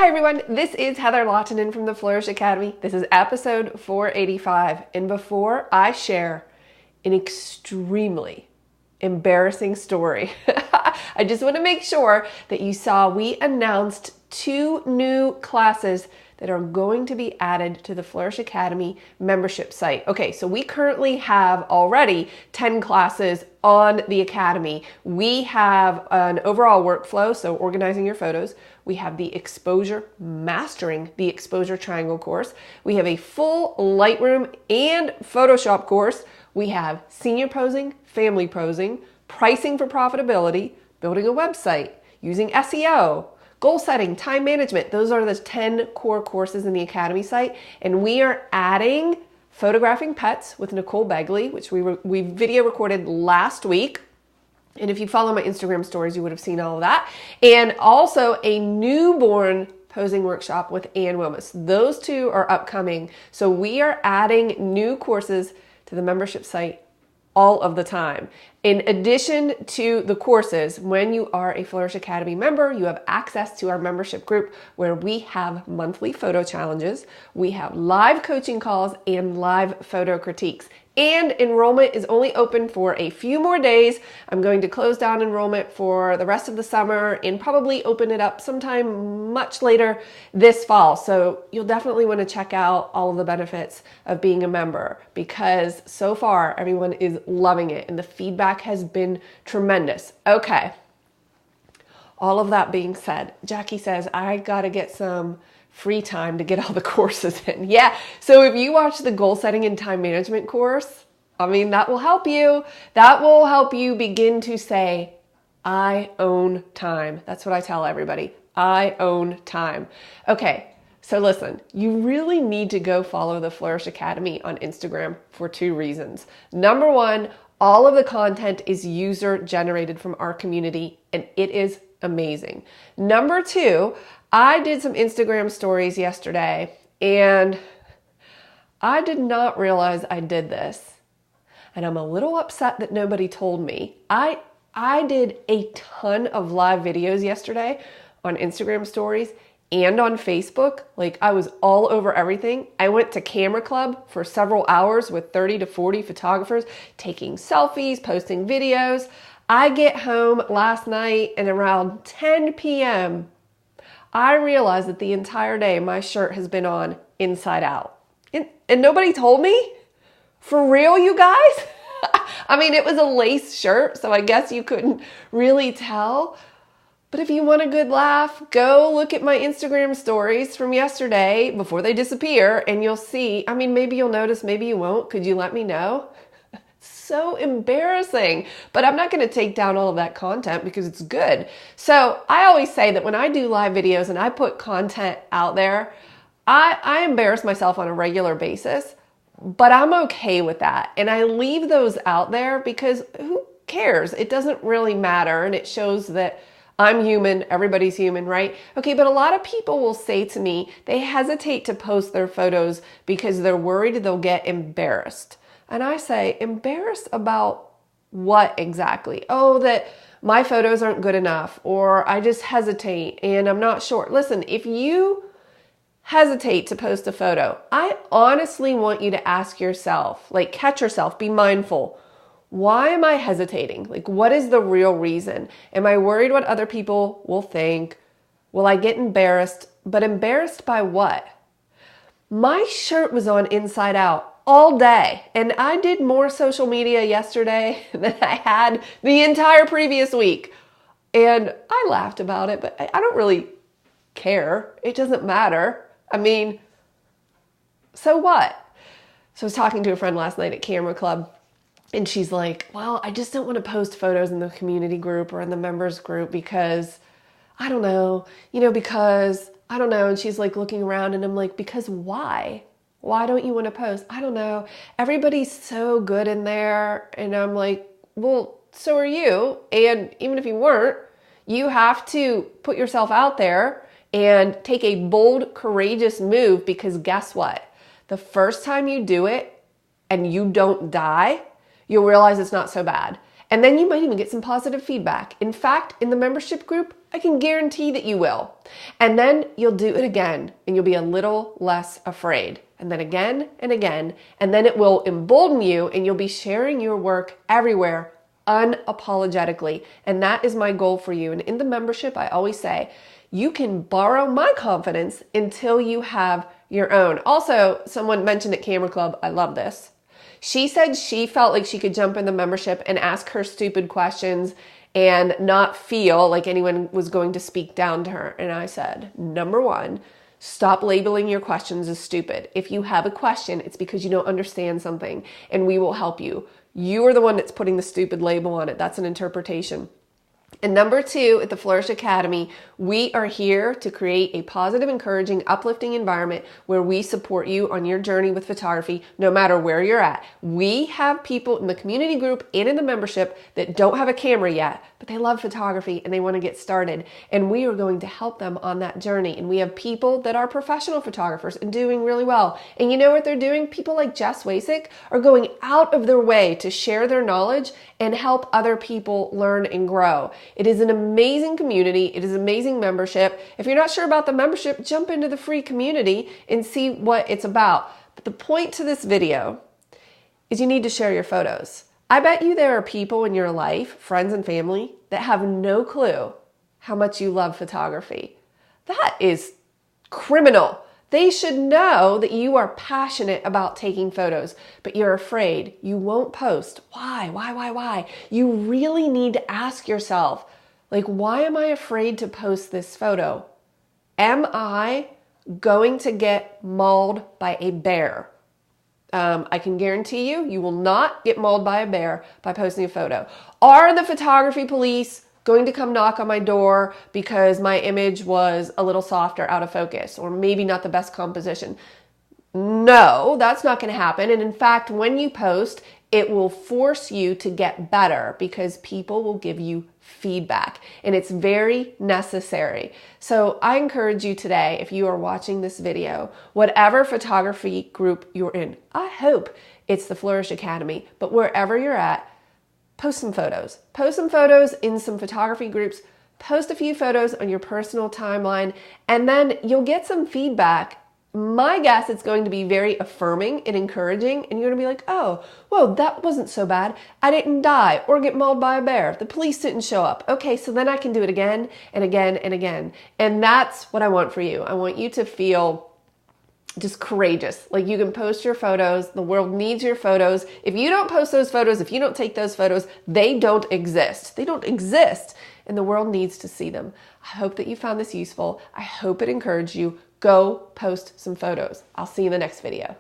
Hi everyone, this is Heather Lottinen from the Flourish Academy. This is episode 485, and before I share an extremely embarrassing story, I just want to make sure that you saw we announced 2 new classes that are going to be added to the Flourish Academy membership site. Okay, so we currently have already 10 classes on the Academy. We have an overall workflow, so organizing your photos. We have the exposure, mastering the exposure triangle course. We have a full Lightroom and Photoshop course. We have senior posing, family posing, pricing for profitability, building a website, using SEO, goal setting, time management. Those are the 10 core courses in the Academy site. And we are adding photographing pets with Nicole Begley, which we video recorded last week. And if you follow my Instagram stories, you would have seen all of that. And also a newborn posing workshop with Ann Wilmus. Those 2 are upcoming. So we are adding new courses to the membership site all of the time. In addition to the courses, when you are a Flourish Academy member, you have access to our membership group where we have monthly photo challenges, we have live coaching calls, and live photo critiques. And enrollment is only open for a few more days. I'm going to close down enrollment for the rest of the summer and probably open it up sometime much later this fall. So you'll definitely want to check out all of the benefits of being a member, because so far everyone is loving it and the feedback has been tremendous. Okay. All of that being said, Jackie says, I got to get some free time to get all the courses in. Yeah. So if you watch the goal setting and time management course, that will help you. That will help you begin to say, I own time. That's what I tell everybody. I own time. Okay. So listen, you really need to go follow the Flourish Academy on Instagram for 2 reasons. Number 1, all of the content is user generated from our community and it is amazing. Number 2, I did some Instagram stories yesterday and I did not realize I did this. And I'm a little upset that nobody told me. I did a ton of live videos yesterday on Instagram stories and on Facebook. Like, I was all over everything. I went to Camera Club for several hours with 30 to 40 photographers, taking selfies, posting videos. I get home last night and around 10 p.m., I realized that the entire day my shirt has been on inside out. And nobody told me? For real, you guys? It was a lace shirt, so I guess you couldn't really tell. But if you want a good laugh, go look at my Instagram stories from yesterday before they disappear, and you'll see. Maybe you'll notice, maybe you won't. Could you let me know? So embarrassing, but I'm not going to take down all of that content because it's good. So I always say that when I do live videos and I put content out there, I embarrass myself on a regular basis, but I'm okay with that. And I leave those out there because who cares? It doesn't really matter. And it shows that I'm human. Everybody's human, right? Okay, but a lot of people will say to me, they hesitate to post their photos because they're worried they'll get embarrassed. And I say, embarrassed about what exactly? Oh, that my photos aren't good enough, or I just hesitate and I'm not sure. Listen, if you hesitate to post a photo, I honestly want you to ask yourself, catch yourself, be mindful. Why am I hesitating? What is the real reason? Am I worried what other people will think? Will I get embarrassed? But embarrassed by what? My shirt was on inside out all day. And I did more social media yesterday than I had the entire previous week. And I laughed about it, but I don't really care. It doesn't matter. So what? So I was talking to a friend last night at Camera Club, and she's like, well, I just don't want to post photos in the community group or in the members group because I don't know, because I don't know. And she's looking around and I'm like, because why? Why don't you want to post? I don't know. Everybody's so good in there. And I'm like, well, so are you. And even if you weren't, you have to put yourself out there and take a bold, courageous move, because guess what? The first time you do it and you don't die, you'll realize it's not so bad. And then you might even get some positive feedback. In fact, in the membership group, I can guarantee that you will. And then you'll do it again and you'll be a little less afraid. And then again and again. And then it will embolden you and you'll be sharing your work everywhere unapologetically. And that is my goal for you. And in the membership, I always say, you can borrow my confidence until you have your own. Also, someone mentioned at Camera Club, I love this. She said she felt like she could jump in the membership and ask her stupid questions and not feel like anyone was going to speak down to her. And I said, number one, stop labeling your questions as stupid. If you have a question, it's because you don't understand something and we will help you. You are the one that's putting the stupid label on it. That's an interpretation. And number two, at the Flourish Academy, we are here to create a positive, encouraging, uplifting environment where we support you on your journey with photography, no matter where you're at. We have people in the community group and in the membership that don't have a camera yet, but they love photography and they want to get started. And we are going to help them on that journey. And we have people that are professional photographers and doing really well. And you know what they're doing? People like Jess Wasik are going out of their way to share their knowledge and help other people learn and grow. It is an amazing community. It is amazing membership. If you're not sure about the membership, jump into the free community and see what it's about. But the point to this video is you need to share your photos. I bet you there are people in your life, friends and family, that have no clue how much you love photography. That is criminal. They should know that you are passionate about taking photos, but you're afraid. You won't post. Why? You really need to ask yourself, like, why am I afraid to post this photo? Am I going to get mauled by a bear? I can guarantee you, you will not get mauled by a bear by posting a photo. Are the photography police going to come knock on my door because my image was a little softer out of focus or maybe not the best composition? No, that's not going to happen. And in fact, when you post, it will force you to get better because people will give you feedback and it's very necessary. So I encourage you today, if you are watching this video, whatever photography group you're in, I hope it's the Flourish Academy, but wherever you're at, post some photos. Post some photos in some photography groups. Post a few photos on your personal timeline, and then you'll get some feedback. My guess, it's going to be very affirming and encouraging, and you're going to be like, oh, whoa, that wasn't so bad. I didn't die or get mauled by a bear. The police didn't show up. Okay, so then I can do it again and again and again. And that's what I want for you. I want you to feel just courageous. Like you can post your photos. The world needs your photos. If you don't post those photos, if you don't take those photos, they don't exist. They don't exist. And the world needs to see them. I hope that you found this useful. I hope it encouraged you. Go post some photos. I'll see you in the next video.